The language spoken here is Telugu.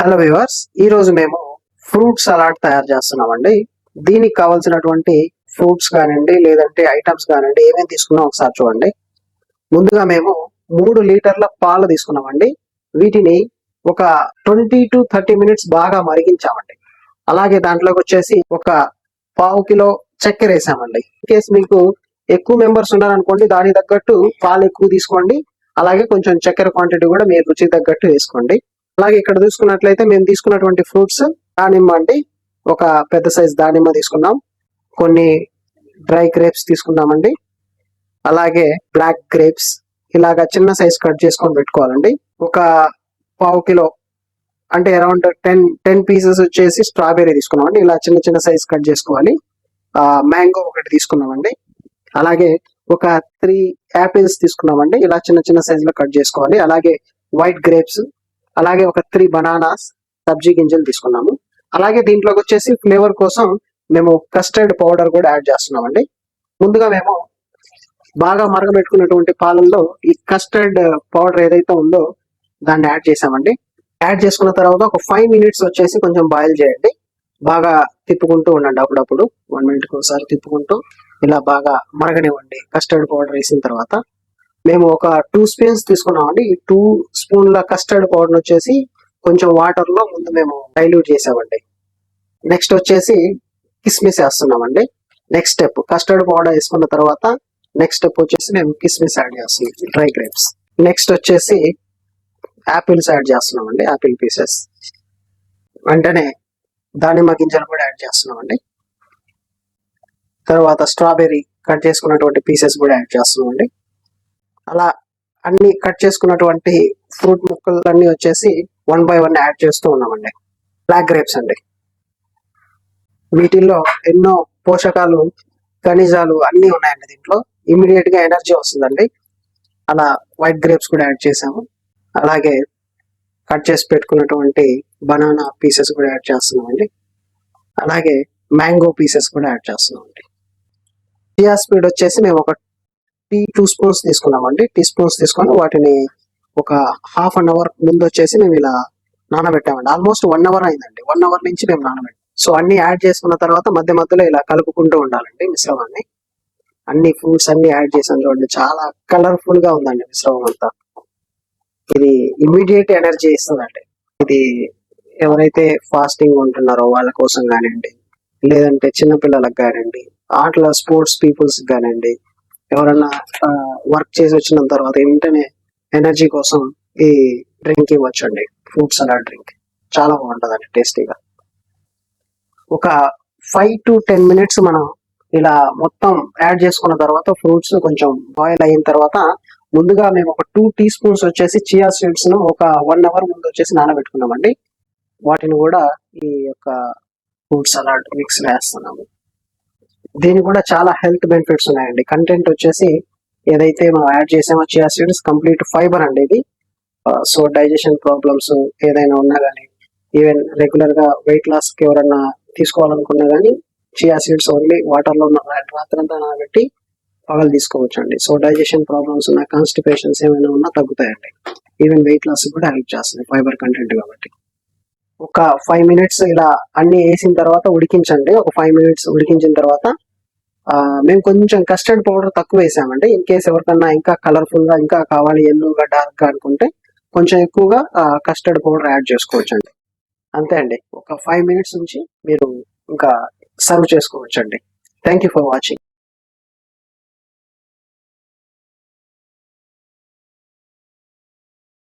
హలో వ్యూవర్స్, ఈ రోజు మేము ఫ్రూట్ సలాడ్ తయారు చేస్తున్నామండి. దీనికి కావాల్సినటువంటి ఫ్రూట్స్ కానివ్వండి, లేదంటే ఐటమ్స్ కానివ్వండి, ఏమేమి తీసుకున్నాం ఒకసారి చూడండి. ముందుగా మేము 3 లీటర్ల పాలు తీసుకున్నామండి. వీటిని ఒక 20 to 30 మినిట్స్ బాగా మరిగించామండి. అలాగే దాంట్లోకి వచ్చేసి ఒక పావు కిలో చక్కెర వేసామండి. ఇన్ కేసు మీకు ఎక్కువ మెంబర్స్ ఉన్నారనుకోండి, దానికి తగ్గట్టు పాలు ఎక్కువ తీసుకోండి. అలాగే కొంచెం చక్కెర క్వాంటిటీ కూడా మీ రుచికి తగ్గట్టు వేసుకోండి. అలాగే ఇక్కడ చూసుకున్నట్లయితే మేము తీసుకున్నటువంటి ఫ్రూట్స్ దానిమ్మ అండి. ఒక పెద్ద సైజ్ దానిమ్మ తీసుకున్నాం. కొన్ని డ్రై గ్రేప్స్ తీసుకున్నామండి. అలాగే బ్లాక్ గ్రేప్స్ ఇలాగా చిన్న సైజ్ కట్ చేసుకొని పెట్టుకోవాలండి. ఒక పావు కిలో అంటే అరౌండ్ 10 పీసెస్ వచ్చేసి స్ట్రాబెర్రీ తీసుకున్నామండి. ఇలా చిన్న చిన్న సైజ్ కట్ చేసుకోవాలి. మ్యాంగో ఒకటి తీసుకున్నామండి. అలాగే ఒక 3 యాపిల్స్ తీసుకున్నామండి. ఇలా చిన్న చిన్న సైజ్ లో కట్ చేసుకోవాలి. అలాగే వైట్ గ్రేప్స్, అలాగే ఒక 3 బనానాస్, సబ్జీ గింజలు తీసుకున్నాము. అలాగే దీంట్లోకి వచ్చేసి ఫ్లేవర్ కోసం మేము కస్టర్డ్ పౌడర్ కూడా యాడ్ చేస్తున్నామండి. ముందుగా మేము బాగా మరగబెట్టుకున్నటువంటి పాలల్లో ఈ కస్టర్డ్ పౌడర్ ఏదైతే ఉందో దాన్ని యాడ్ చేసామండి. యాడ్ చేసుకున్న తర్వాత ఒక 5 మినిట్స్ వచ్చేసి కొంచెం బాయిల్ చేయండి. బాగా తిప్పుకుంటూ ఉండండి. అప్పుడప్పుడు 1 మినిట్కి ఒకసారి తిప్పుకుంటూ ఇలా బాగా మరగనివ్వండి. కస్టర్డ్ పౌడర్ వేసిన తర్వాత మేము ఒక 2 స్పూన్స్ తీసుకున్నామండి. ఈ 2 స్పూన్ల కస్టర్డ్ పౌడర్ వచ్చేసి కొంచెం వాటర్ లో ముందు మేము డైల్యూట్ చేసామండి. నెక్స్ట్ వచ్చేసి కిస్మిస్ వేస్తున్నామండి. నెక్స్ట్ స్టెప్ కస్టర్డ్ పౌడర్ వేసుకున్న తర్వాత నెక్స్ట్ స్టెప్ వచ్చేసి మేము కిస్మిస్ యాడ్ చేస్తున్నాం, డ్రై గ్రేప్స్. నెక్స్ట్ వచ్చేసి యాపిల్స్ యాడ్ చేస్తున్నామండి, యాపిల్ పీసెస్. వెంటనే దానిమ్మ గింజలు కూడా యాడ్ చేస్తున్నామండి. తర్వాత స్ట్రాబెర్రీ కట్ చేసుకున్నటువంటి పీసెస్ కూడా యాడ్ చేస్తున్నామండి. అలా అన్ని కట్ చేసుకున్నటువంటి ఫ్రూట్ ముక్కలు అన్ని వచ్చేసి 1 by 1 యాడ్ చేస్తూ ఉన్నామండి. బ్లాక్ గ్రేప్స్ అండి. వీటిల్లో ఎన్నో పోషకాలు, ఖనిజాలు అన్ని ఉన్నాయండి. దీంట్లో ఇమీడియట్ గా ఎనర్జీ వస్తుందండి. అలా వైట్ గ్రేప్స్ కూడా యాడ్ చేసాము. అలాగే కట్ చేసి పెట్టుకున్నటువంటి బనానా పీసెస్ కూడా యాడ్ చేస్తున్నామండి. అలాగే మ్యాంగో పీసెస్ కూడా యాడ్ చేస్తున్నామండి. చియా సీడ్ వచ్చేసి మేము ఒక 2 స్పూన్స్ తీసుకున్నామండి. టీ స్పూన్స్ తీసుకొని వాటిని ఒక హాఫ్ అన్ అవర్ ముందు వచ్చేసి మేము ఇలా నానబెట్టామండి. ఆల్మోస్ట్ 1 అవర్ అయిందండి. 1 అవర్ నుంచి మేము నానబెట్టాం. సో అన్ని యాడ్ చేసుకున్న తర్వాత మధ్య మధ్యలో ఇలా కలుపుకుంటూ ఉండాలండి మిశ్రమాన్ని. అన్ని ఫ్రూట్స్ అన్ని యాడ్ చేసాం చూడండి. చాలా కలర్ఫుల్ గా ఉందండి మిశ్రమం అంతా. ఇది ఇమ్మీడియట్ ఎనర్జీ ఇస్తుందండి. ఇది ఎవరైతే ఫాస్టింగ్ ఉంటున్నారో వాళ్ళ కోసం కానివ్వండి, లేదంటే చిన్నపిల్లలకు కానివ్వండి, ఆటల స్పోర్ట్స్ పీపుల్స్ కానివ్వండి, ఎవరన్నా వర్క్ చేసి వచ్చిన తర్వాత వెంటనే ఎనర్జీ కోసం ఈ డ్రింక్ ఇవ్వచ్చండి. ఫ్రూట్ సలాడ్ డ్రింక్ చాలా బాగుంటుందండి, టేస్టీగా. ఒక 5 to 10 మినిట్స్ మనం ఇలా మొత్తం యాడ్ చేసుకున్న తర్వాత ఫ్రూట్స్ కొంచెం బాయిల్ అయిన తర్వాత ముందుగా మేము ఒక 2 టీ స్పూన్స్ వచ్చేసి చియా సీడ్స్ ను ఒక 1 అవర్ ముందు వచ్చేసి నానబెట్టుకున్నామండి. వాటిని కూడా ఈ యొక్క ఫ్రూట్ సలాడ్ మిక్స్ వేస్తున్నాము. దీనికి కూడా చాలా హెల్త్ బెనిఫిట్స్ ఉన్నాయండి. కంటెంట్ వచ్చేసి ఏదైతే మనం యాడ్ చేసామో చియా సీడ్స్ కంప్లీట్ ఫైబర్ అండి ఇది. సో డైజెషన్ ప్రాబ్లమ్స్ ఏదైనా ఉన్నా కానీ, ఈవెన్ రెగ్యులర్ గా వెయిట్ లాస్ కి ఎవరన్నా తీసుకోవాలనుకున్నా కానీ చియా సీడ్స్ ఓన్లీ వాటర్ లో రాత్రంతా నానబెట్టి పగలు తీసుకోవచ్చు అండి. సో డైజెషన్ ప్రాబ్లమ్స్ ఉన్న, కాన్స్టిపేషన్స్ ఏమైనా ఉన్నా తగ్గుతాయండి. ఈవెన్ వెయిట్ లాస్ కూడా హెల్ప్ చేస్తుంది ఫైబర్ కంటెంట్ కాబట్టి. ఒక 5 మినిట్స్ ఇలా అన్ని వేసిన తర్వాత ఉడికించండి. ఒక 5 మినిట్స్ ఉడికించిన తర్వాత మేము కొంచెం కస్టర్డ్ పౌడర్ తక్కువ వేసామండి. ఇన్ కేసు ఎవరికన్నా ఇంకా కలర్ఫుల్ గా ఇంకా కావాలి, ఎల్లోగా డార్క్ గా అనుకుంటే కొంచెం ఎక్కువగా కస్టర్డ్ పౌడర్ యాడ్ చేసుకోవచ్చు అండి. అంతే అండి. ఒక 5 మినిట్స్ నుంచి మీరు ఇంకా సర్వ్ చేసుకోవచ్చు అండి. Thank you for watching.